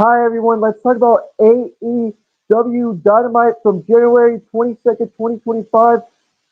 Hi everyone, let's talk about AEW Dynamite from January 22nd, 2025.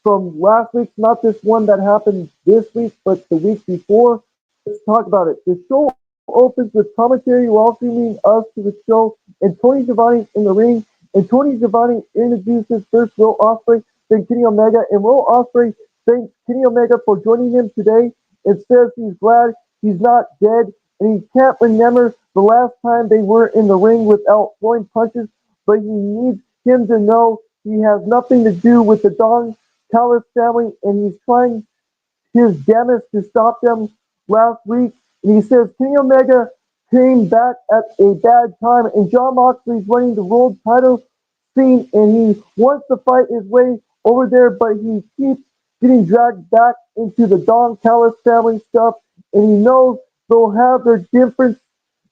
From last week, not this one that happened this week, but the week before. Let's talk about it. The show opens with commentary welcoming us to the show, and Tony Giovanni in the ring. And Tony Giovanni introduces first Will Ospreay, then Kenny Omega, and Will Ospreay thanks Kenny Omega for joining him today and says he's glad he's not dead and he can't remember the last time they were in the ring without throwing punches, but he needs him to know he has nothing to do with the Don Callis family and he's trying his damage to stop them last week. And he says Kenny Omega came back at a bad time and John Moxley's running the world title scene and he wants to fight his way over there, but he keeps getting dragged back into the Don Callis family stuff and he knows they'll have their difference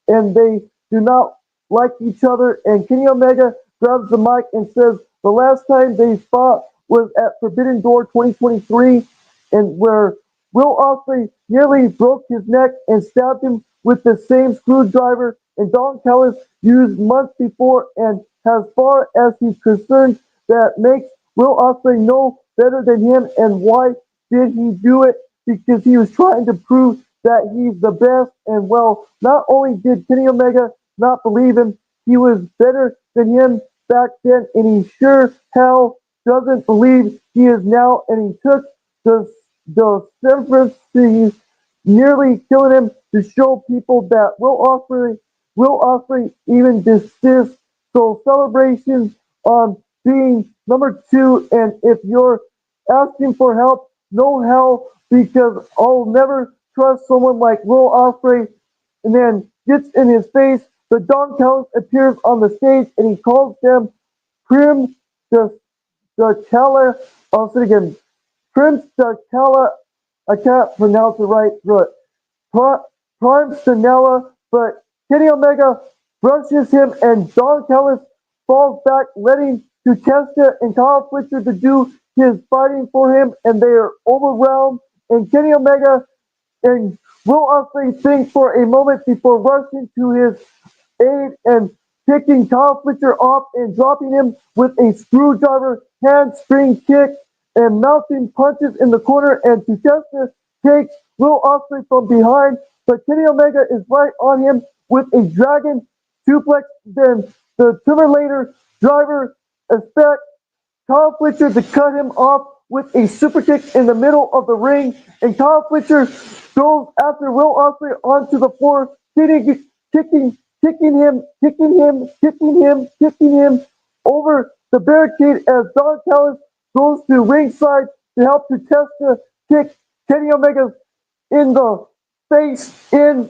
and they do not like each other. And Kenny Omega grabs the mic and says the last time they fought was at Forbidden Door 2023, and where Will Ospreay nearly broke his neck and stabbed him with the same screwdriver and Don Callis used months before. And as far as he's concerned, that makes Will Ospreay no better than him. And why did he do it? Because he was trying to prove that he's the best. And well, not only did Kenny Omega not believe him, he was better than him back then, and he sure hell doesn't believe he is now. And he took the severance to nearly killing him to show people that Will Ospreay even desists. So celebrations on being number two, and if you're asking for help, no hell, because I'll never trust someone like Will Ospreay. And then gets in his face. The Don Callis appears on the stage and he calls them Prim the Cala. I'll say it again. Prim the Cala. I can't pronounce it right, but Prime Stanella. But Kenny Omega brushes him and Don Callis falls back, letting Tutesta and Kyle Fletcher to do his fighting for him, and they are overwhelmed. And Kenny Omega and Will Ospreay think for a moment before rushing to his aid and picking Kyle Fletcher off and dropping him with a screwdriver handspring kick and mounting punches in the corner. And Tutesta takes Will Ospreay from behind, but Kenny Omega is right on him with a dragon suplex. Then the Terminator driver expects Kyle Fletcher to cut him off with a super kick in the middle of the ring, and Kyle Fletcher goes after Will Ospreay onto the floor, kicking him over the barricade as Don Callis goes to ringside to help Tutesta kick Kenny Omega in the face in.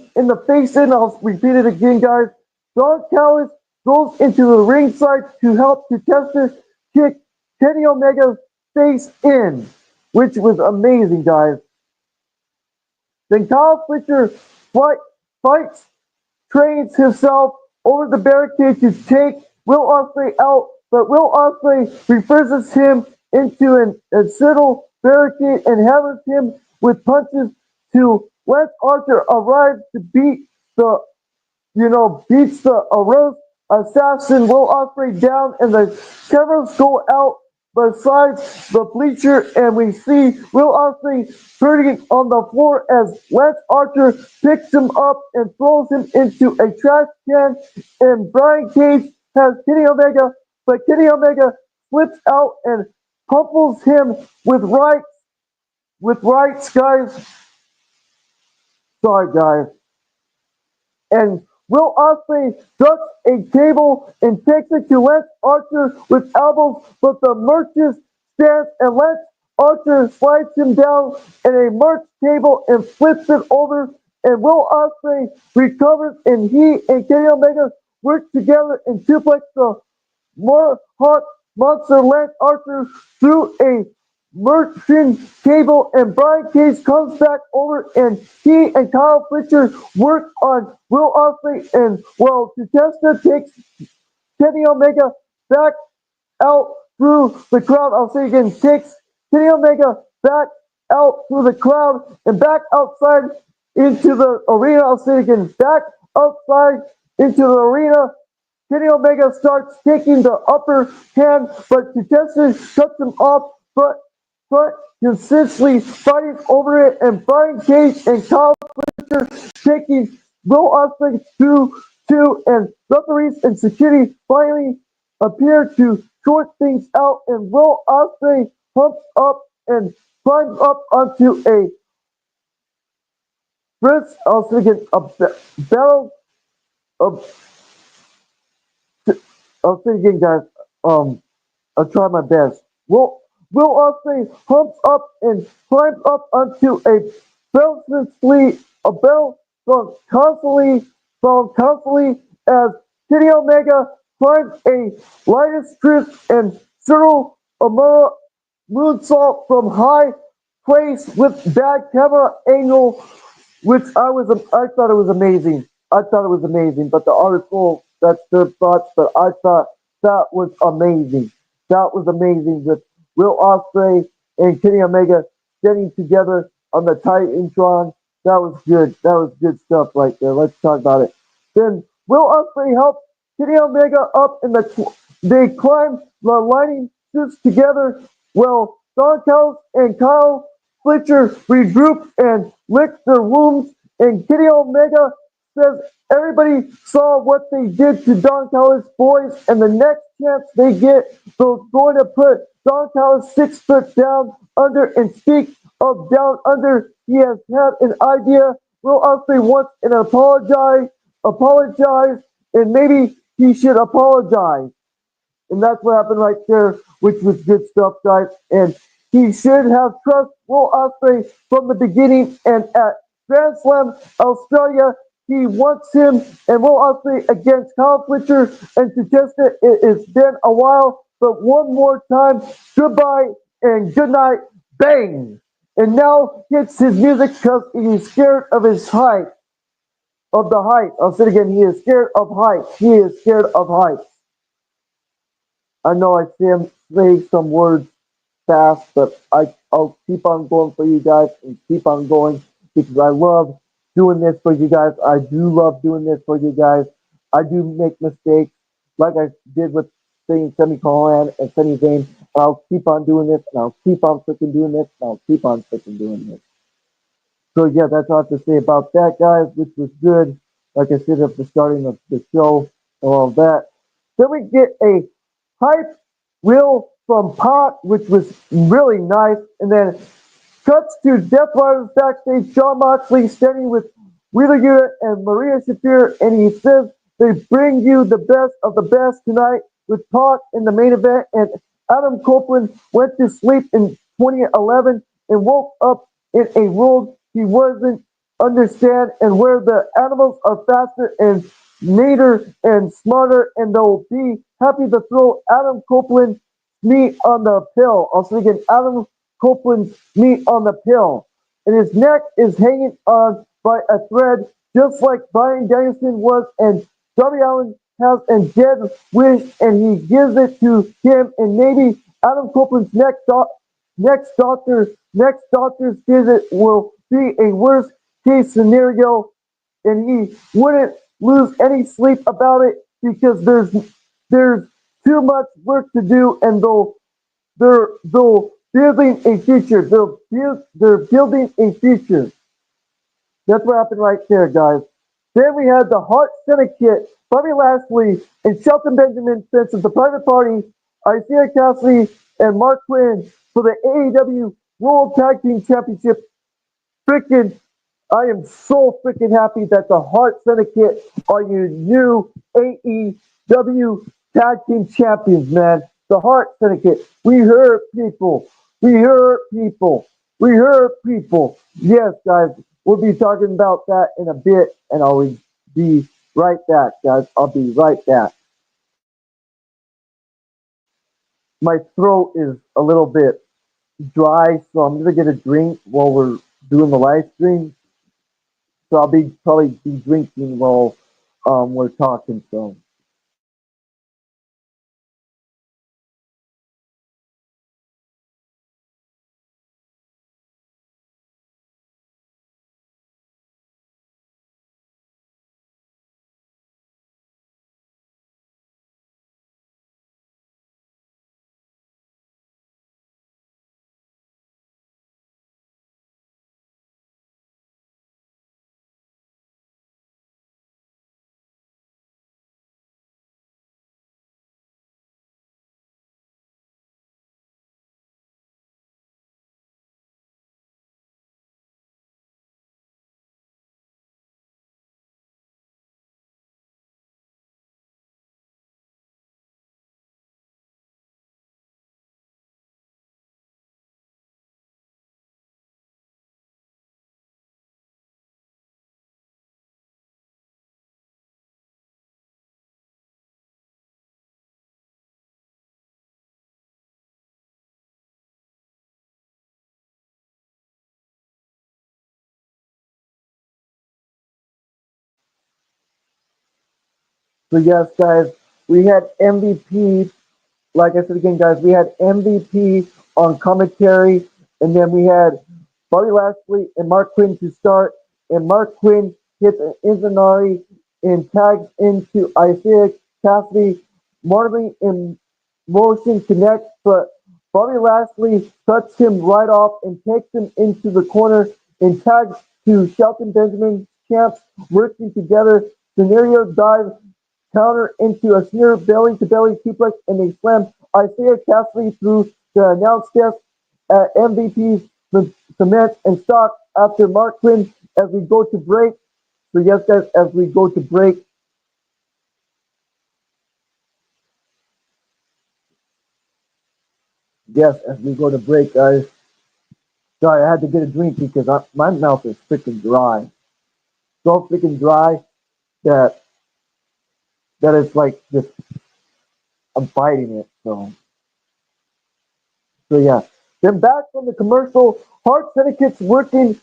I'll repeat it again, guys. Don Callis goes into the ringside to help Tutesta kick Kenny Omega's face in, which was amazing, guys. Then Kyle Fletcher fights, trains himself over the barricade to take Will Ospreay out, but Will Ospreay reverses him into an accidental barricade and hammers him with punches to Lance Archer arrives to beats the Rose assassin Will Ospreay down, and the cameras go out besides the bleacher, and we see Will Ospreay hurting on the floor as Lance Archer picks him up and throws him into a trash can, and Brian Cage has Kenny Omega, but Kenny Omega flips out and pummels him with rights, guys. Sorry, guys. And Will Ospreay ducks a table and takes it to Lance Archer with elbows, but the merchant stands and Lance Archer slides him down in a merch table and flips it over. And Will Ospreay recovers, and he and Kenny Omega work together and suplex the Mohawk monster Lance Archer through a merchant table, and Brian Cage comes back over, and he and Kyle Fletcher work on Will Ospreay, and well, Tutesta takes Kenny Omega back out through the crowd. I'll say again, takes Kenny Omega back out through the crowd and back outside into the arena. I'll say again, back outside into the arena. Kenny Omega starts taking the upper hand, but Takeshita cuts him off, but consistently fighting over it, and Brian Cage and Kyle Fletcher taking Will Ospreay through two, and referees and security finally appear to sort things out, and Will Ospreay humps up and climbs up onto a bridge. I was thinking a battle. Of, I was thinking, guys. Um, I'll try my best. Will Ospreay humps up and climbs up onto a bouncelessly a bell from constantly as Kenny Omega climbs a lightest strip and Cyril Amara moonsault from high place with bad camera angle, which I thought it was amazing. I thought it was amazing, but the article that's their thoughts, but I thought that was amazing. That was amazing with Will Ospreay and Kenny Omega standing together on the Titantron. That was good. That was good stuff right there. Let's talk about it. Then Will Ospreay helped Kenny Omega up in they climb the lightning suits together. Well, Don Callis and Kyle Fletcher regroup and lick their wounds, and Kenny Omega says everybody saw what they did to Don Callis' boys, and the next chance they get, they're going to put Don Callis 6 foot down under and speak of down under. He has had an idea. Will Ospreay wants an apologize, and maybe he should apologize. And that's what happened right there, which was good stuff, guys. And he should have trust Will Ospreay from the beginning. And at Grand Slam Australia, he wants him and Will Ospreay against Kyle Fletcher and Takeshita. It has been a while, but one more time, goodbye and good night. Bang! And now hits his music because he's scared of his height, of the height. I'll say it again. He is scared of height. He is scared of height. I know I say some words fast, but I'll keep on going for you guys and keep on going because I love doing this for you guys. I do love doing this for you guys. I do make mistakes like I did with saying semicolon and Semi Zayn. I'll keep on doing this and I'll keep on freaking doing this and I'll keep on freaking doing this. So yeah, that's all I have to say about that, guys, which was good. Like I said at the starting of the show and all of that. Then we get a hype reel from Pot, which was really nice, and then cuts to Death Riders backstage. Jon Moxley standing with Wheeler Yuta and Maria Shafir, and he says they bring you the best of the best tonight with Pac in the main event. And Adam Copeland went to sleep in 2011 and woke up in a world he wasn't understand, and where the animals are faster and neater and smarter, and they'll be happy to throw Adam Copeland meat on the pill. I was thinking Adam Copeland's meat on the pill. And his neck is hanging on by a thread, just like Brian Danielson was, and Darby Allin has a dead wish, and he gives it to him, and maybe Adam Copeland's next doctor's visit will be a worst case scenario, and he wouldn't lose any sleep about it because there's too much work to do, and they're building a future. They're building a future. That's what happened right there, guys. Then we had the Hart Syndicate, Bobby Lashley and Shelton Benjamin sent the private party, Isaiah Cassidy and Mark Quinn for the AEW World Tag Team Championship. Freaking, I am so freaking happy that the Hart Syndicate are your new AEW Tag Team Champions, man. The Hart Syndicate. We heard people. We heard people. We heard people. Yes, guys, we'll be talking about that in a bit, and I'll be right back, guys. I'll be right back. My throat is a little bit dry, so I'm gonna get a drink while we're doing the live stream. So I'll be probably be drinking while we're talking. So So yes, guys, we had MVP. Like I said again, guys, we had MVP on commentary, and then we had Bobby Lashley and Mark Quinn to start, and Mark Quinn hits an Izanari and tags into Isaiah Cassidy. Marley in motion connects, but Bobby Lashley cuts him right off and takes him into the corner and tags to Shelton Benjamin champs working together. Scenario dive counter into a near belly-to-belly suplex, and they slam Isaiah Cassidy through the announce desk at MVP's cement and stock after Mark Quinn as we go to break. So yes, guys, as we go to break, yes, as we go to break, guys. Sorry, I had to get a drink because my mouth is freaking dry. So freaking dry that it's like just I'm fighting it. So yeah. Then back from the commercial, Hart Syndicate's working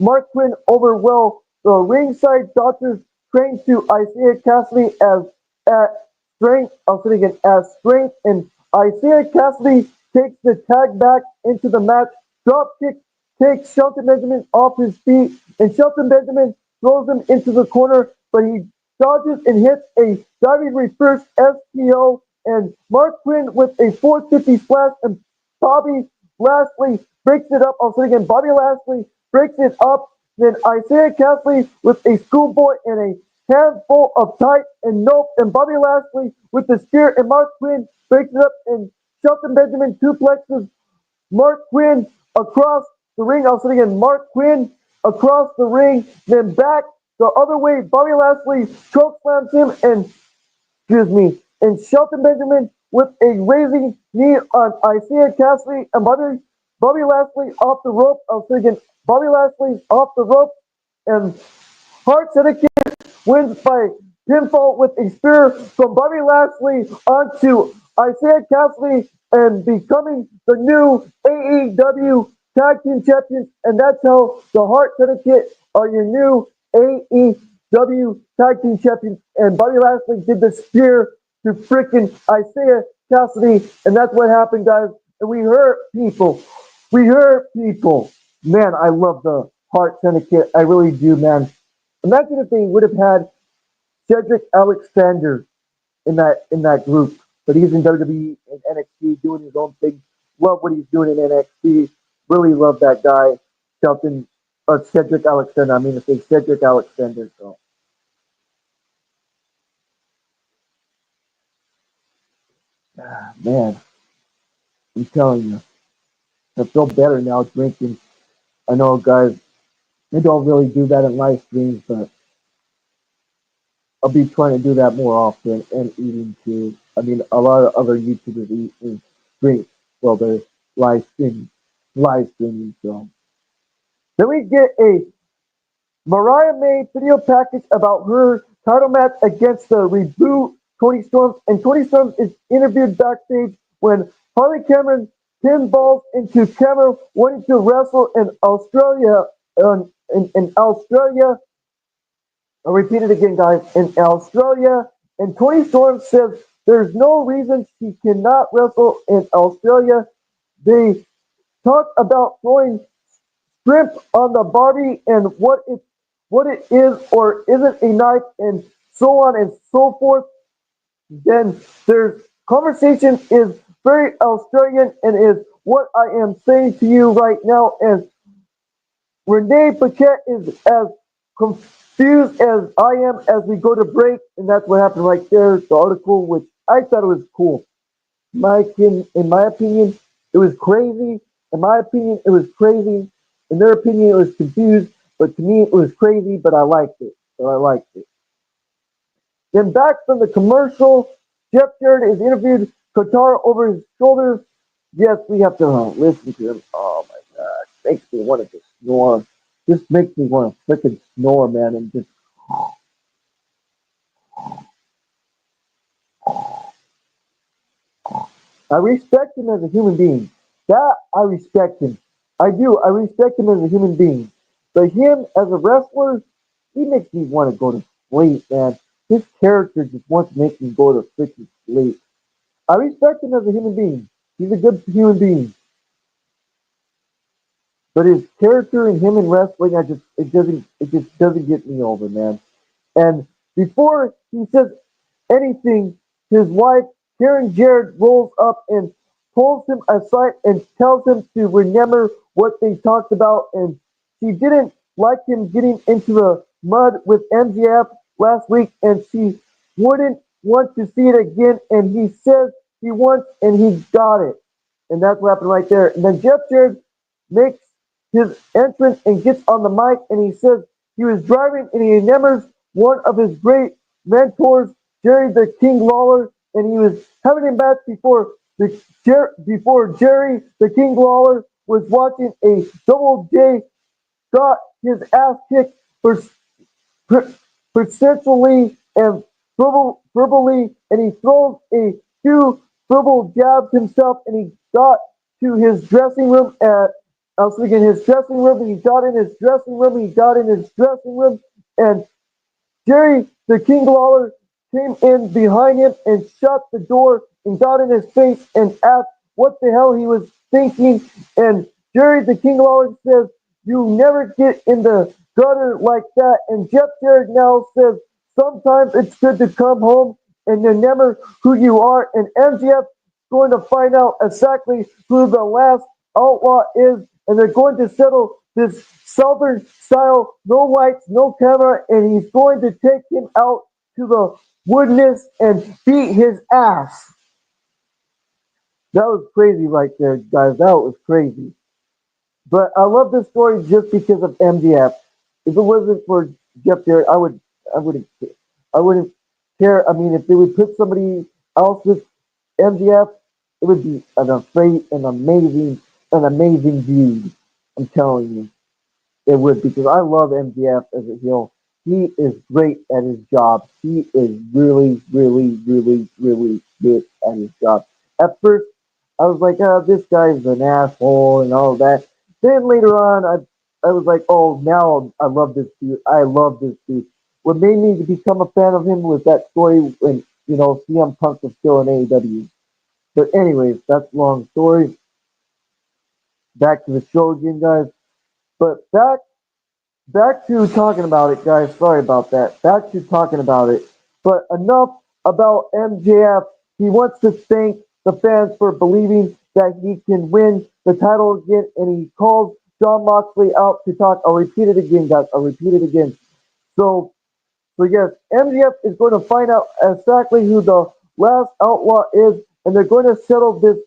Mark Quinn over well. The ringside doctors trained to Isaiah Cassidy as at strength. I was thinking as strength, and Isaiah Cassidy takes the tag back into the match. Drop kick takes Shelton Benjamin off his feet, and Shelton Benjamin throws him into the corner, but he dodges and hits a diving reverse STO, and Mark Quinn with a 450 splash, and Bobby Lashley breaks it up. I was thinking Bobby Lashley breaks it up. Then Isaiah Cassidy with a schoolboy and a handful of tight and nope. And Bobby Lashley with the spear. And Mark Quinn breaks it up. And Shelton Benjamin suplexes Mark Quinn across the ring. I was thinking Mark Quinn across the ring. Then back the other way. Bobby Lashley choke slams him and and Shelton Benjamin with a raising knee on Isaiah Cassidy and Bobby Lashley off the rope. I was thinking Bobby Lashley's off the rope, and Hart Syndicate wins by pinfall with a spear from Bobby Lashley onto Isaiah Cassidy and becoming the new AEW Tag Team Champions. And that's how the Hart Syndicate are your new AEW Tag Team Champions. And Bobby Lashley did the spear to freaking Isaiah Cassidy. And that's what happened, guys. And we hurt people. We hurt people. Man, I love the Hart Syndicate. I really do, man. Imagine if they would have had Cedric Alexander in that group, but he's in WWE and NXT doing his own thing. Love what he's doing in NXT. Really love that guy, Shelton Cedric Alexander. I mean to say Cedric Alexander. So man, I'm telling you, I feel better now drinking. I know, guys, I don't really do that in live streams, but I'll be trying to do that more often and eating too. I mean, a lot of other YouTubers eat and drink while they're live streaming, live streaming. So then we get a Mariah May video package about her title match against the reboot Tony Storm, and Tony Storm is interviewed backstage when Harley Cameron pinballs into Cameron wanting to wrestle in Australia. In Australia, I'll repeat it again, guys. In Australia, and Tony Storm says there's no reason she cannot wrestle in Australia. They talk about throwing shrimp on the Barbie and what it is or isn't a knife and so on and so forth. Then their conversation is very Australian and is what I am saying to you right now. And Renee Paquette is as confused as I am as we go to break, and that's what happened right there. The article, which I thought it was cool. In my opinion, it was crazy. In my opinion, it was crazy. In their opinion, it was confused. But to me, it was crazy. But I liked it. So I liked it. Then back from the commercial, Jeff Jarrett is interviewed Qatar over his shoulder. Yes, we have to listen to him. Oh my god, makes me want to just snore. Just makes me want to freaking snore, man, and just I respect him as a human being. That I respect him. I do. I respect him as a human being. But him as a wrestler, he makes me want to go to sleep, man. his character just wants to make me go to freaking sleep. I respect him as a human being. He's a good human being. But his character and him in wrestling, it just doesn't get me over, man. And before he says anything, his wife, Karen Jarrett, rolls up and pulls him aside and tells him to remember what they talked about. And she didn't like him getting into the mud with MJF last week, and she wouldn't want to see it again. And he says he wants, and he got it. And that's what happened right there. And then Jeff Jarrett makes his entrance and gets on the mic, and he says he was driving and he remembers one of his great mentors, Jerry the King Lawler, and he was having a match before Jerry the King Lawler was watching a Double J got his ass kicked for perceptually and verbally, and he throws a few verbal jabs himself, and he got to his dressing room I was thinking his dressing room, and he got in his dressing room, and he got in his dressing room, and Jerry the King Lawler came in behind him and shut the door and got in his face and asked what the hell he was thinking. And Jerry the King Lawler says, "You never get in the gutter like that." And Jeff Jarrett now says, "Sometimes it's good to come home and remember who you are." And MGF is going to find out exactly who the last outlaw is, and they're going to settle this Southern style, no lights, no camera, and he's going to take him out to the woodness and beat his ass. That was crazy right there, guys. That was crazy. But I love this story just because of MDF. If it wasn't for Jeff Jarrett, I wouldn't, I wouldn't care. I mean, if they would put somebody else with MDF, it would be an amazing view. I'm telling you. It would because I love MJF as a heel. He is great at his job. He is really, really, really, really good at his job. At first, I was like, oh, this guy's an asshole and all that. Then later on, I was like, oh, now I love this dude. I love this dude. What made me become a fan of him was that story when, CM Punk was still in AEW. But anyways, that's a long story. Back to the show again, guys. But back to talking about it, guys. Sorry about that. Back to talking about it. But enough about MJF. He wants to thank the fans for believing that he can win the title again, and he calls John Moxley out to talk. I'll repeat it again, guys. I'll repeat it again. So, so yes, MJF is going to find out exactly who the last outlaw is, and they're going to settle this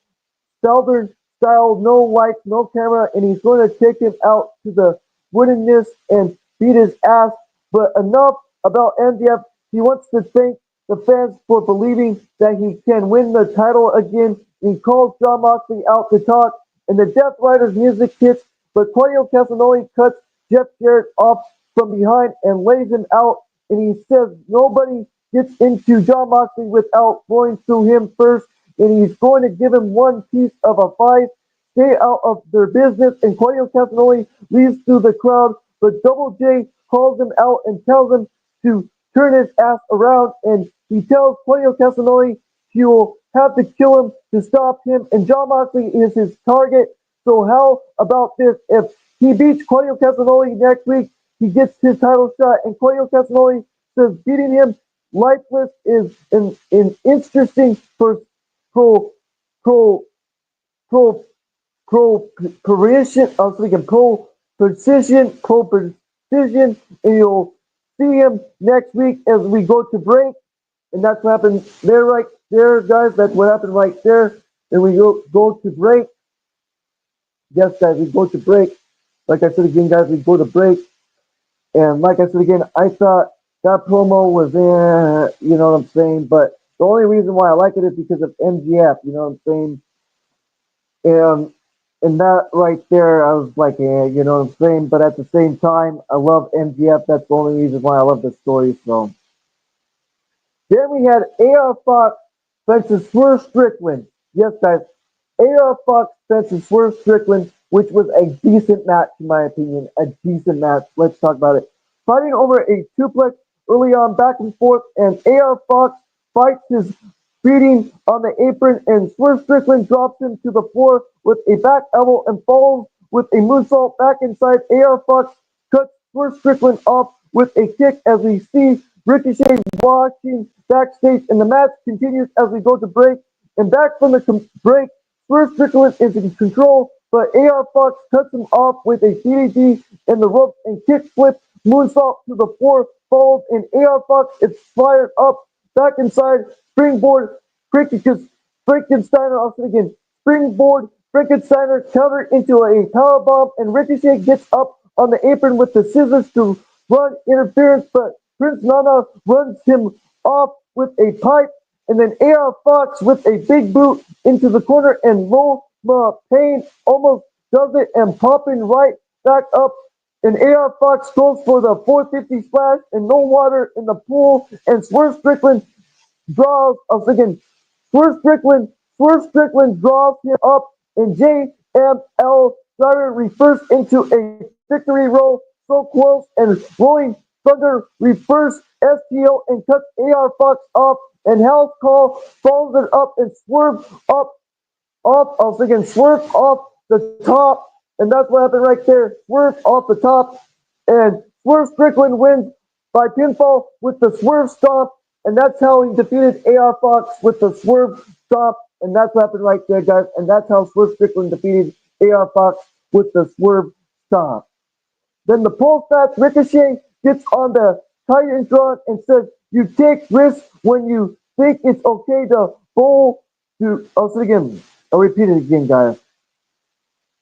Southern style, no lights, no camera, and he's going to take him out to the woodenness and beat his ass. But enough about MDF. He wants to thank the fans for believing that he can win the title again. He calls John Moxley out to talk, and the Death Riders music hits, but Claudio Castagnoli cuts Jeff Jarrett off from behind and lays him out, and he says nobody gets into John Moxley without going through him first, and he's going to give him one piece of a five. Stay out of their business, and Claudio Castagnoli leads through the crowd, but Double J calls him out and tells him to turn his ass around, and he tells Claudio Castagnoli he will have to kill him to stop him, and John Moxley is his target. So how about this? If he beats Claudio Castagnoli next week, he gets his title shot, and Claudio Castagnoli says beating him lifeless is an interesting pro pro pro pro precision. I was thinking pro precision, and you'll see him next week as we go to break. And that's what happened there, right there, guys. That's what happened right there. And we go to break. Yes, guys, we go to break. Like I said again, guys, we go to break. And like I said again, I thought that promo was you know what I'm saying? But the only reason why I like it is because of MGF, you know what I'm saying? And and that right there, I was like, you know what I'm saying? But at the same time, I love MGF. That's the only reason why I love the story. So then we had AR Fox versus Swerve Strickland. Yes, guys, AR Fox versus Swerve Strickland, which was a decent match in my opinion. A decent match. Let's talk about it. Fighting over a suplex early on, back and forth, and AR Fox fights his beating on the apron, and Swerve Strickland drops him to the floor with a back elbow and falls with a moonsault back inside. AR Fox cuts Swerve Strickland off with a kick as we see Ricochet watching backstage, and the match continues as we go to break. And back from the break, Swerve Strickland is in control, but AR Fox cuts him off with a DDT in the ropes and kick flip moonsault to the floor, followed, and AR Fox is fired up back inside. Springboard Frankensteiner also again. Springboard Frankensteiner covered into a powerbomb, and Ricochet gets up on the apron with the scissors to run interference, but Prince Nana runs him off with a pipe, and then AR Fox with a big boot into the corner, and Roma Payne almost does it and popping right back up. And AR Fox goes for the 450 splash, and no water in the pool, and Swerve Strickland draws. I was thinking Swerve Strickland draws him up, and JML Driver refers into a victory roll so close, and Rolling Thunder reverse STO and cuts AR Fox off, and House Call follows it up and Swerve up off. I was thinking Swerve off the top, and that's what happened right there. Swerve off the top, and Swerve Strickland wins by pinfall with the Swerve Stomp, and that's how he defeated AR Fox with the Swerve Stomp, and that's what happened right there, guys. And that's how Swerve Strickland defeated AR Fox with the Swerve Stomp. Then the post-match, Ricochet gets on the Titantron and says, "You take risks when you think it's okay to bowl to." I'll say it again. I'll repeat it again, guys,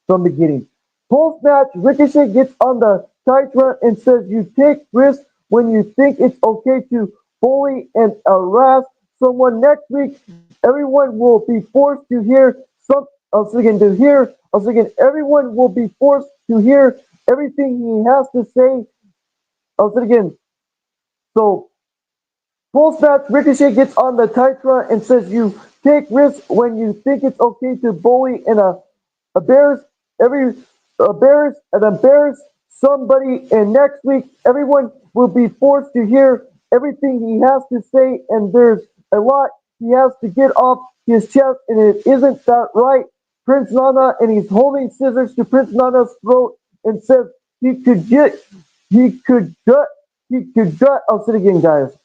from the beginning. Post-match, Ricochet gets on the Titantron and says, "You take risks when you think it's okay to bully and harass someone. Next week, everyone will be forced to hear some." I was thinking to hear. I was thinking everyone will be forced to hear everything he has to say. I was thinking so. Post-match, Ricochet gets on the Titantron and says, "You take risks when you think it's okay to bully and embarrass every embarrass somebody. And next week, everyone will be forced to hear everything he has to say, and there's a lot he has to get off his chest, and it isn't that right." Prince Nana, and he's holding scissors to Prince Nana's throat and says he could get, he could gut. I'll say it again, guys.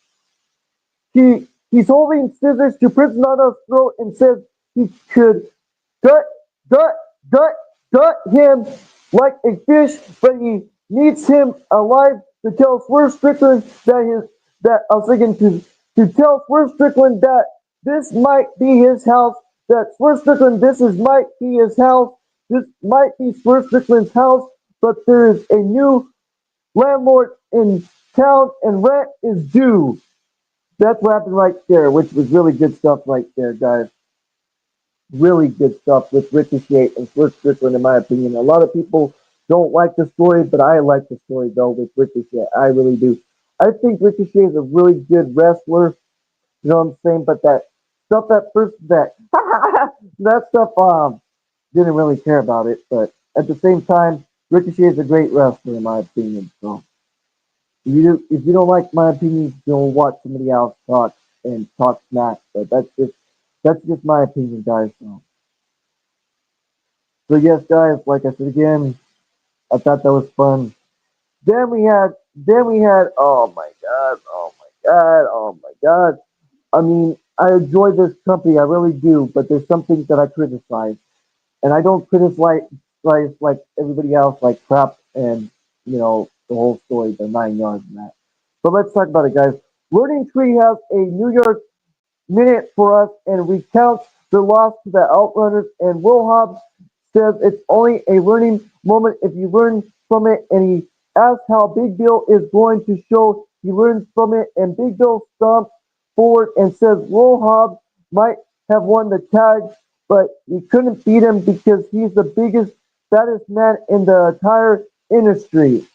He's holding scissors to Prince Nana's throat and says he could gut, gut, gut, gut him like a fish, but he needs him alive to tell Swerve Strickland that I was thinking to tell Swerve Strickland that this might be his house. That Swerve Strickland, might be his house. This might be Swerve Strickland's house, but there is a new landlord in town, and rent is due. That's what happened right there, which was really good stuff right there, guys. Really good stuff with Ricochet and Swerve Strickland, in my opinion. A lot of people don't like the story, but I like the story, though, with Ricochet. I really do. I think Ricochet is a really good wrestler. You know what I'm saying? But that stuff that stuff, didn't really care about it. But at the same time, Ricochet is a great wrestler, in my opinion. So if you don't like my opinion, don't watch somebody else talk and talk smack. But that's just my opinion, guys. So yes, guys, like I said again, I thought that was fun. Then we had oh my god, oh my god, oh my god. I mean, I enjoy this company, I really do, but there's some things that I criticize. And I don't criticize like everybody else, like crap and the whole story, the 9 yards and that. But let's talk about it, guys. Learning Tree has a New York minute for us and recounts the loss to the Outrunners. And Will Hobbs says it's only a learning moment if you learn from it. And he asks how Big Bill is going to show he learns from it. And Big Bill stomps forward and says Will Hobbs might have won the tag, but he couldn't beat him because he's the biggest, baddest man in the entire industry.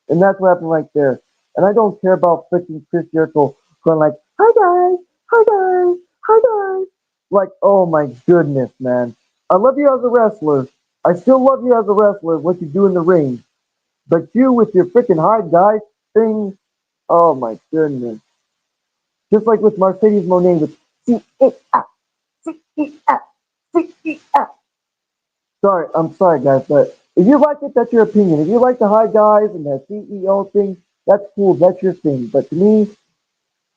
And that's what happened right there. And I don't care about freaking Chris Jericho going like, "Hi guys, hi guys, hi guys." Like, oh my goodness, man. I love you as a wrestler. I still love you as a wrestler, what you do in the ring. But you with your freaking hi guys thing, Oh my goodness. Just like with Mercedes Monet with C-A-F, C-E-F, C-E-F. Sorry, I'm sorry, guys, but if you like it, that's your opinion. If you like the high guys and the CEO thing, that's cool. That's your thing. But to me,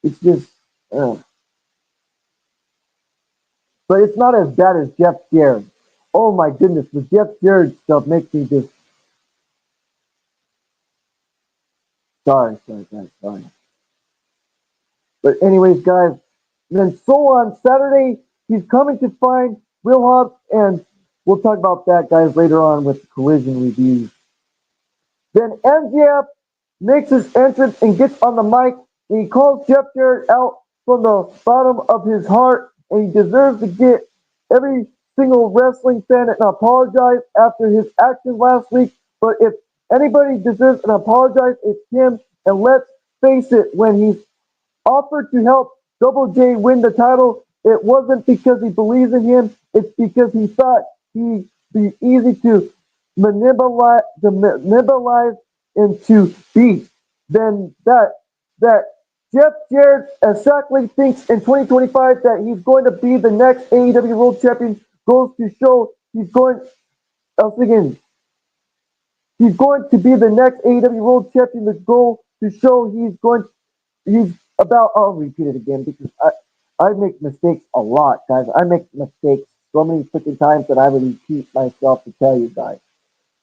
it's just, uh. But it's not as bad as Jeff Jarrett. Oh my goodness, the Jeff Jarrett stuff makes me just sorry, sorry, guys, sorry. But anyways, guys, then so on Saturday, he's coming to find Will Hobbs, and we'll talk about that, guys, later on with collision reviews. Then MJF makes his entrance and gets on the mic, and he calls Jeff Jarrett out from the bottom of his heart, and he deserves to get every single wrestling fan an apologize after his actions last week. But if anybody deserves an apologize, it's him. And let's face it, when he's offered to help Double J win the title, it wasn't because he believes in him. It's because he thought he'd be easy to manipulate into beat. Then that Jeff Jarrett exactly thinks in 2025 that he's going to be the next AEW World Champion goes to show he's going. I was thinking he's going to be the next AEW World Champion. The goal to show he's about. I'll repeat it again because I make mistakes a lot, guys. I make mistakes so many freaking times that I will repeat myself to tell you guys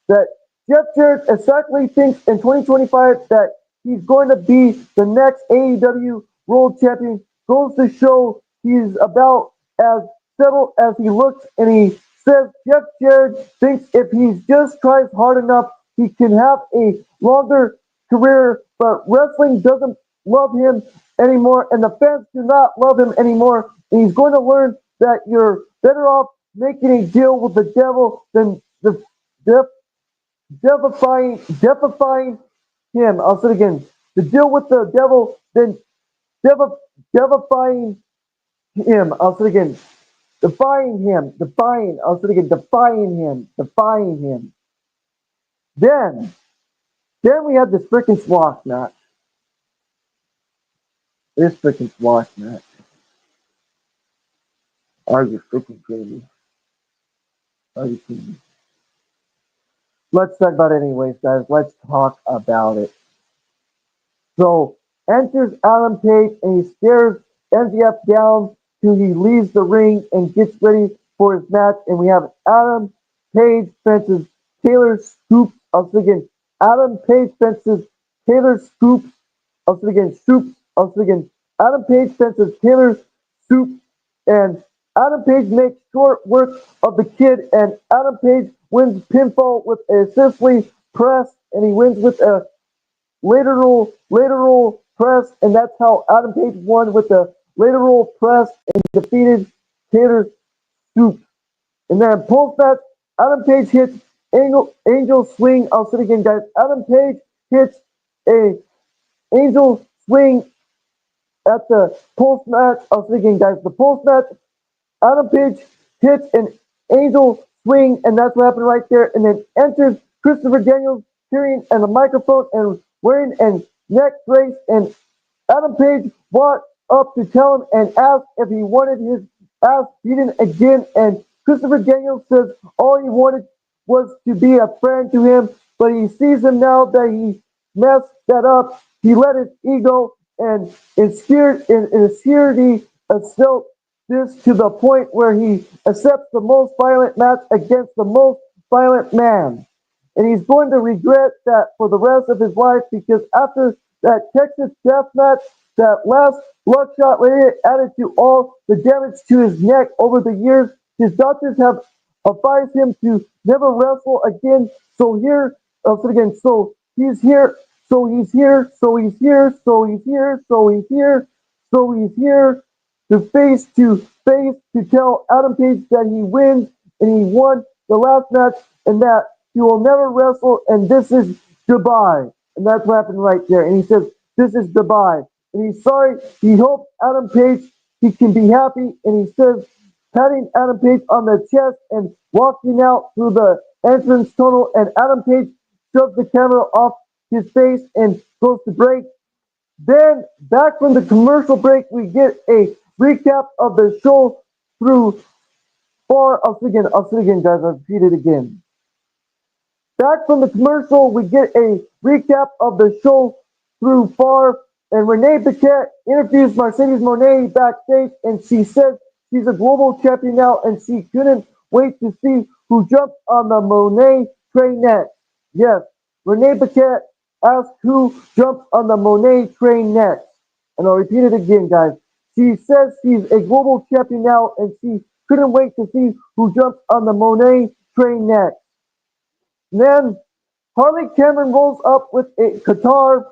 that Jeff Jarrett exactly thinks in 2025 that he's going to be the next AEW World Champion goes to show he's about as settled as he looks, and he says Jeff Jarrett thinks if he just tries hard enough, he can have a longer career, but wrestling doesn't love him anymore, and the fans do not love him anymore, and he's going to learn that you're better off making a deal with the devil than the defying him. I'll say it again. To deal with the devil, then defying him. I'll say it again. Defying. I'll say it again. Defying him. Then, then we have this freaking squash match. This freaking squash match. Are you freaking kidding me? Are you kidding me? Let's talk about it anyways, guys. Let's talk about it. So enters Adam Page and he stares MJF down till he leaves the ring and gets ready for his match. And we have Adam Page fences Taylor Scoops. I was thinking Adam Page fences Taylor Scoops. I was thinking Scoops. I was thinking Adam Page fences Taylor Scoops. And Adam Page makes short work of the kid. And Adam Page wins pinfall with a Sicily press. And he wins with a lateral press, and that's how Adam Page won with the lateral press and defeated Taylor Scoop. And then post match, Adam Page hits angel swing. I'll say it again, guys. Adam Page hits a angel swing at the post match. I'll say it again, guys. The post match, Adam Page hits an angel swing, and that's what happened right there. And then enters Christopher Daniels carrying and a microphone and wearing a neck brace. And Adam Page walked up to tell him and asked if he wanted his ass beaten again. And Christopher Daniels says all he wanted was to be a friend to him, but he sees him now that he messed that up. He let his ego and insecurity assault this to the point where he accepts the most violent match against the most violent man. And he's going to regret that for the rest of his life because after that Texas death match, that last bloodshot lady added to all the damage to his neck over the years, his doctors have advised him to never wrestle again. So here, again, so he's here, so he's here, so he's here, so he's here, so he's here, so he's here to face to tell Adam Page that he wins and he won the last match and that he will never wrestle and this is goodbye. And that's what happened right there. And he says, this is goodbye. And he's sorry. He hopes Adam Page, he can be happy. And he says, patting Adam Page on the chest and walking out through the entrance tunnel. And Adam Page shoves the camera off his face and goes to break. Then back from the commercial break, we get a recap of the show through far. I'll say it again, guys. I'll repeat it again. Back from the commercial, we get a recap of the show through far, and Renee Paquette interviews Mercedes Monet backstage, and she says she's a global champion now, and she couldn't wait to see who jumps on the Monet train next. Yes, Renee Paquette asks who jumps on the Monet train next. And I'll repeat it again, guys. She says she's a global champion now, and she couldn't wait to see who jumps on the Monet train next. Then Harley Cameron rolls up with a guitar,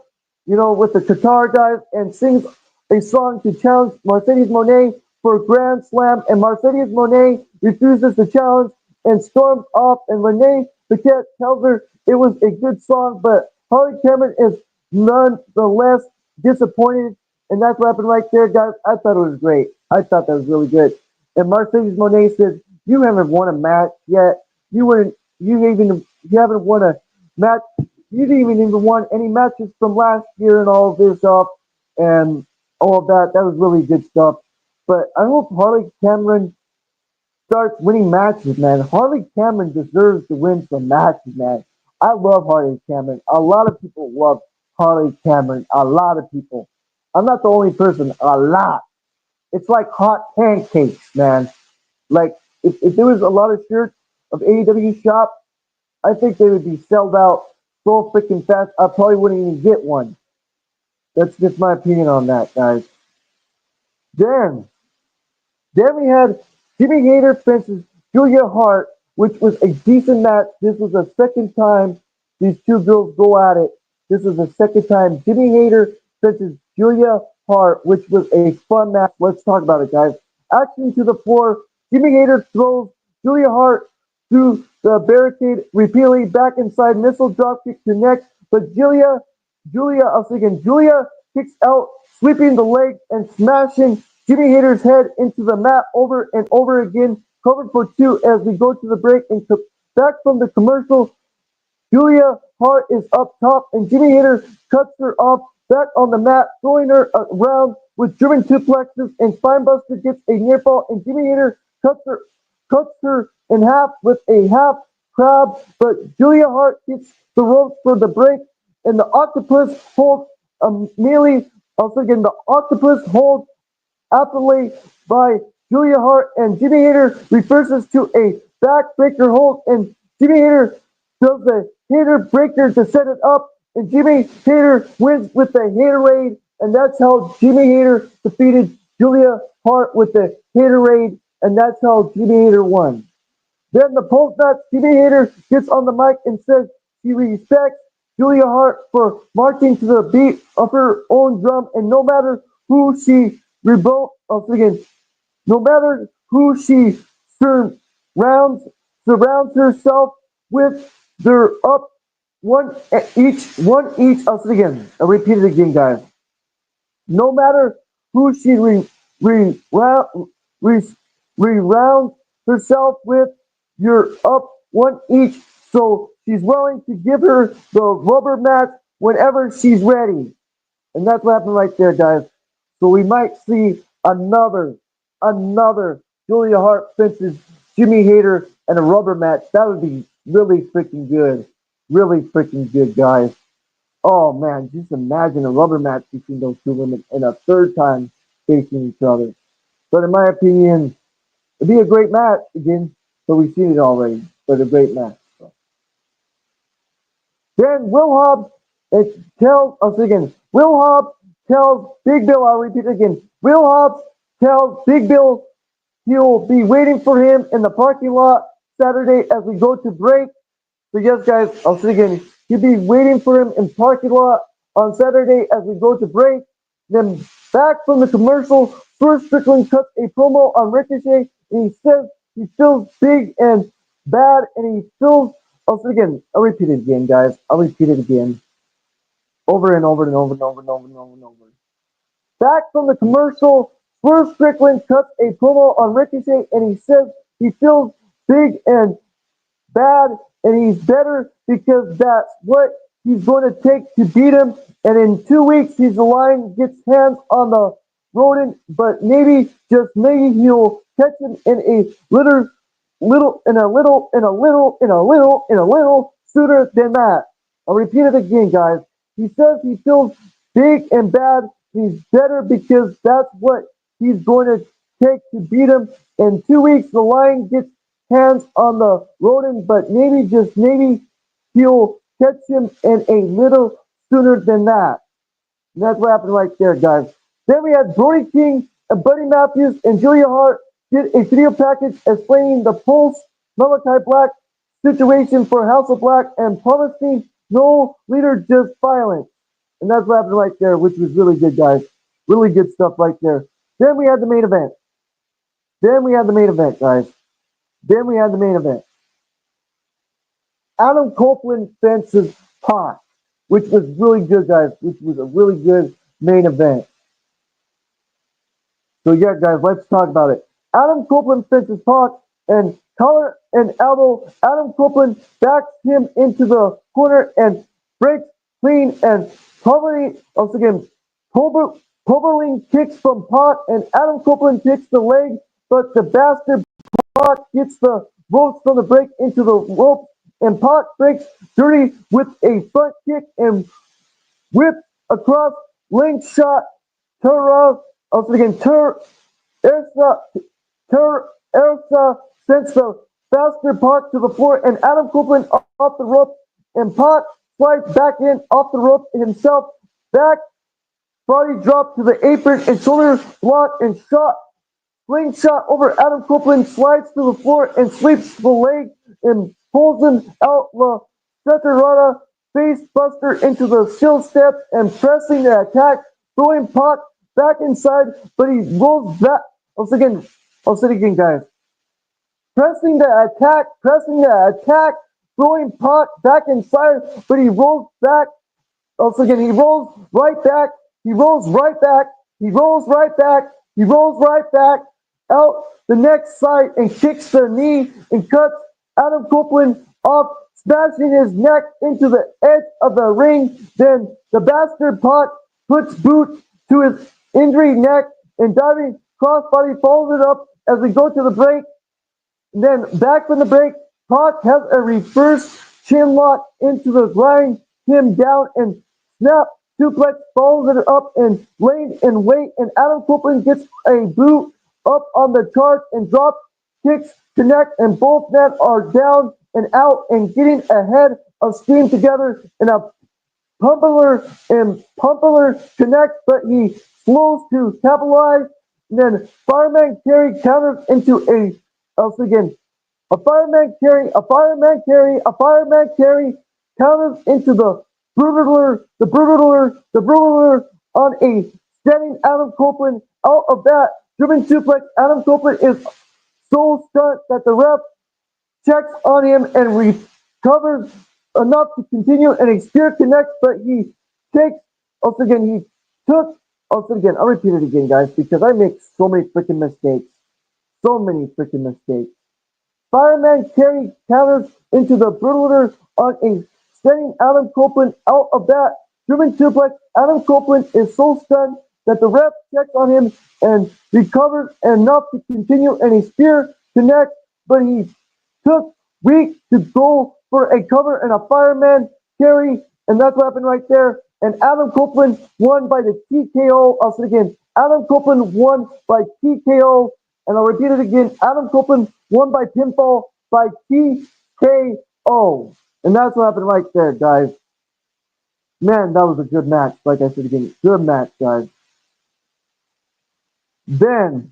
with the guitar guys, and sings a song to challenge Mercedes Monet for a Grand Slam. And Mercedes Monet refuses the challenge and storms off. And Renee Paquette tells her it was a good song, but Harley Cameron is nonetheless disappointed. And that's what happened right there, guys. I thought it was great. I thought that was really good. And Mercedes Monet says, "You haven't won a match yet. You wouldn't. You haven't won a match. You didn't even won any matches from last year and all of this stuff and all of that. That was really good stuff. But I hope Harley Cameron starts winning matches, man. Harley Cameron deserves to win some matches, man. I love Harley Cameron. A lot of people love Harley Cameron. A lot of people. I'm not the only person. A lot. It's like hot pancakes, man. Like if there was a lot of shirts of AEW shop, I think they would be sold out so freaking fast. I probably wouldn't even get one. That's just my opinion on that, guys. Then, then we had Jimmy Hater versus Julia Hart, which was a decent match. This was the second time these two girls go at it. This was the second time Jimmy Hater versus Julia Hart, which was a fun match. Let's talk about it, guys. Action to the floor. Jimmy Hater throws Julia Hart through the barricade repeatedly back inside. Missile dropkick connects, but I was thinking, Julia kicks out, sweeping the leg and smashing Jimmy Hater's head into the mat over and over again. Covered for two as we go to the break and back from the commercial. Julia Hart is up top, and Jimmy Hater cuts her off back on the mat, throwing her around with German suplexes, and Spinebuster gets a near fall, and Jimmy Hater cuts her in half with a half crab, but Julia Hart hits the ropes for the break, and the octopus holds immediately. Also again, the octopus holds aptly by Julia Hart, and Jimmy Hater reverses to a backbreaker hold, and Jimmy Hater does the Hater breaker to set it up, and Jimmy Hater wins with the Haterade, and that's how Jimmy Hater defeated Julia Hart with the Haterade, and that's how Jimmy Hater won. Then the post match, Jimmy Hater gets on the mic and says he respects Julia Hart for marching to the beat of her own drum, and no matter who she no matter who she surrounds herself with, they're up one each. I'll repeat it again, guys. No matter who she re, rounds herself with, you're up one each. So she's willing to give her the rubber match whenever she's ready. And that's what happened right there, guys. So we might see another Julia Hart versus Jimmy Hater and a rubber match. That would be really freaking good. Really freaking good, guys. Oh man, just imagine a rubber match between those two women and a third time facing each other. But in my opinion, it'd be a great match again. But we've seen it already. But a great match. So. Then Will Hobbs tells us again. Will Hobbs tells Big Bill. I'll repeat it again. Will Hobbs tells Big Bill he'll be waiting for him in the parking lot Saturday as we go to break. So yes, guys, I'll say again. He'll be waiting for him in parking lot on Saturday as we go to break. Then back from the commercial, First Strickland cuts a promo on Ricochet, and he says he feels big and bad, and he feels. I'll say again. I'll repeat it again, guys. I'll repeat it again, over and over and over and over and over and over and over. Back from the commercial, First Strickland cuts a promo on Ricochet, and he says he feels big and bad, and he's better because that's what he's going to take to beat him. And in 2 weeks, he's the lion gets hands on the rodent, but maybe, just maybe, he'll catch him in a little sooner than that. I'll repeat it again, guys. He says he feels big and bad. He's better because that's what he's going to take to beat him. In 2 weeks, the lion gets hands on the rodent, but maybe, just maybe, he'll catch him in a little sooner than that. And that's what happened right there, guys. Then we had Brody King and Buddy Matthews and Julia Hart did a video package explaining the Pulse Malachi Black situation for House of Black and promising no leader, just violence. And that's what happened right there, which was really good, guys. Really good stuff right there. Then we had the main event. Guys. Then we had the main event. Adam Copeland fences Pac, which was really good, guys. Which was a really good main event. So yeah, guys, let's talk about it. Adam Copeland fences Pac and collar and elbow. Adam Copeland backs him into the corner and breaks clean and probably also again Poberling kicks from Pac and Adam Copeland kicks the leg, but the bastard Pac gets the ropes from the break into the rope and Pac breaks dirty with a front kick and whip across link shot. Also again, Ersa sends the faster Pac to the floor and Adam Copeland off the rope and Pac slides back in off the rope himself. Back body drop to the apron and shoulder block and shot. Slingshot over Adam Copeland slides to the floor and sweeps the leg and pulls him out La Seterada face buster into the steel steps and pressing the attack, throwing Pac back inside, but he rolls back. I'll say it again, guys. Pressing the attack, throwing Pac back inside, but he rolls back. Also again, he rolls right back, he rolls right back, he rolls right back, he rolls right back, out the next side and kicks the knee and cuts Adam Copeland off, smashing his neck into the edge of the ring. Then the bastard Pac puts boot to his injury neck and diving crossbody follows it up as we go to the break. And then back from the break, Pac has a reverse chin lock into the grind him down and snap suplex follows it up and laid in wait and Adam Copeland gets a boot up on the chart and drop kicks connect and both men are down and out and getting ahead of steam together in a Pumpeler connect, but he slows to capitalize. And then Fireman Carry counters into a fireman carry counters into the brutaler on a standing Adam Copeland out of that German suplex. Adam Copeland is so stunned that the ref checks on him and recovers enough to continue and a spear connects, but he takes I'll repeat it again, guys, because I make so many freaking mistakes. So many freaking mistakes. Fireman Carry counters into the brutaler on a standing Adam Copeland out of that German suplex. Adam Copeland is so stunned that the ref checks on him and recovers enough to continue and a spear connects, but he took weak to go for a cover and a fireman carry, and that's what happened right there. And Adam Copeland won by the TKO. I'll say it again. Adam Copeland won by TKO, and I'll repeat it again. Adam Copeland won by pinfall by TKO. And that's what happened right there, guys. Man, that was a good match. Like I said again, good match, guys. Then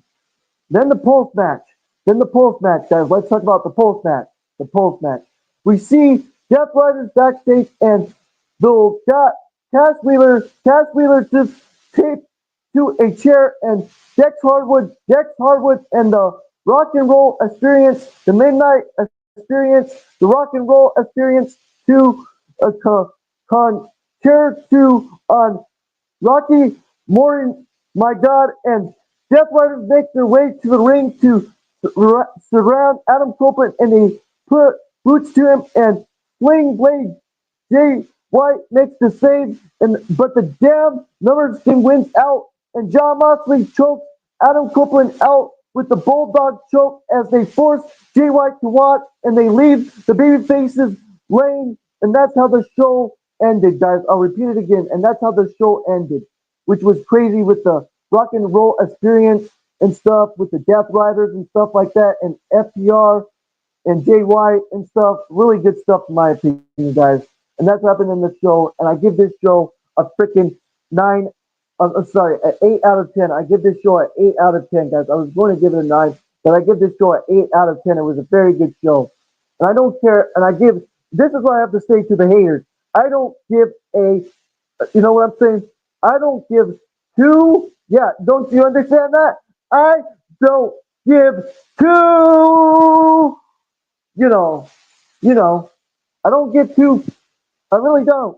the post match. Guys. Let's talk about the post match. We see Death Riders backstage, and the Cash Wheeler just taped to a chair, and Dex Hardwood, and the Rock and Roll Experience, the Midnight Experience, the Rock and Roll Experience to a concerto on Rocky Morton, my God, and Death Riders make their way to the ring to surround Adam Copeland, and they put boots to him and Sling Blade White makes the save, but the damn numbers team wins out, and John Moxley chokes Adam Copeland out with the Bulldog choke as they force Jay White to watch, and they leave the baby faces laying, and that's how the show ended, guys. I'll repeat it again, and that's how the show ended, which was crazy with the rock and roll experience and stuff with the Death Riders and stuff like that, and FTR and Jay White and stuff. Really good stuff, in my opinion, guys. And that's what happened in the show. And I give this show a freaking nine. Sorry, an 8 out of 10. I give this show an 8 out of 10, guys. I was going to give it a 9, but I give this show an 8 out of 10. It was a very good show. And I don't care. And I give. This is what I have to say to the haters. I don't give a. You know what I'm saying? I don't give two. Yeah, don't you understand that? I don't give two. You know, you know, I don't get too. I really don't.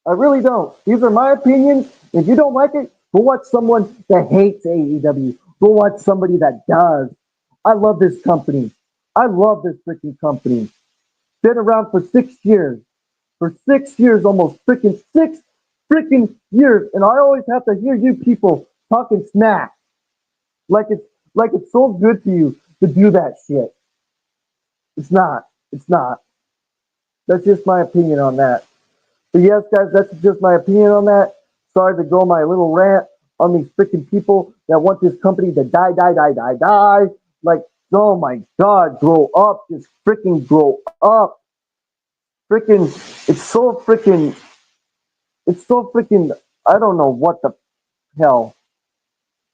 I really don't. These are my opinions. If you don't like it, go watch someone that hates AEW. Go watch somebody that does. I love this company. I love this freaking company. Been around for 6 years. For 6 years, almost freaking 6 freaking years. And I always have to hear you people talking smack. Like it's so good for you to do that shit. It's not. It's not. That's just my opinion on that. But yes, guys, that's just my opinion on that. Sorry to go on my little rant on these freaking people that want this company to die, die, die, die, die. Like, oh my God, grow up. Just freaking grow up. Freaking, it's so freaking, I don't know what the hell.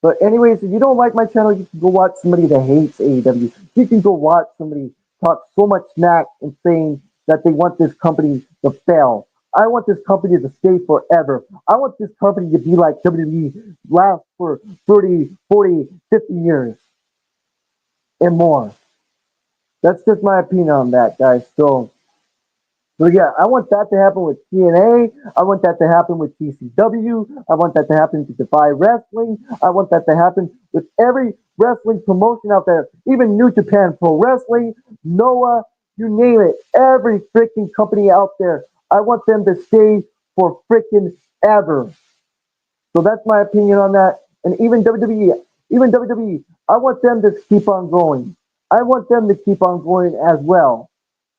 But anyways, if you don't like my channel, you can go watch somebody that hates AEW. You can go watch somebody talk so much smack and saying that they want this company to fail. I want this company to stay forever. I want this company to be like WWE, last for 30, 40, 50 years and more. That's just my opinion on that, guys. So yeah, I want that to happen with TNA. I want that to happen with TCW. I want that to happen to Defy Wrestling. I want that to happen with every wrestling promotion out there, even New Japan Pro Wrestling, Noah, you name it. Every freaking company out there. I want them to stay for freaking ever. So that's my opinion on that. And even WWE, I want them to keep on going. I want them to keep on going as well.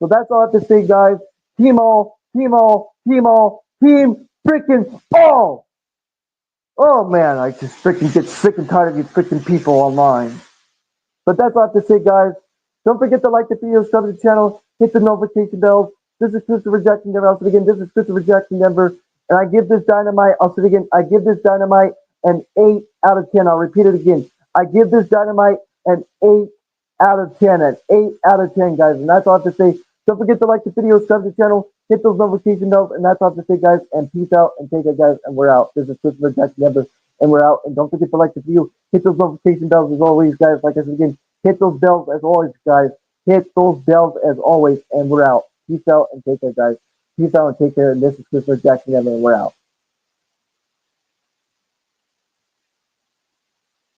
So that's all I have to say, guys. Team all, team all, team all, team freaking all. Oh man, I just freaking get sick and tired of these freaking people online. But that's all I have to say, guys. Don't forget to like the video, sub to the channel, hit the notification bells. This is Christopher Jackson Denver. I'll say it again. This is Christopher Jackson Denver. And I give this Dynamite, I'll say it again. I give this Dynamite an 8 out of 10. I'll repeat it again. I give this Dynamite an 8 out of 10. An 8 out of 10, guys. And that's all I have to say. Don't forget to like the video, sub to the channel, hit those notification bells. And that's all I have to say, guys. And peace out and take it, guys. And we're out. This is Christopher Jackson Denver. And we're out. And don't forget to like the video, hit those notification bells as always, guys. Like I said again, hit those bells as always, guys. Hit those bells as always, and we're out. Peace out and take care, guys. Peace out and take care. And this is Christopher Jackson, and we're out.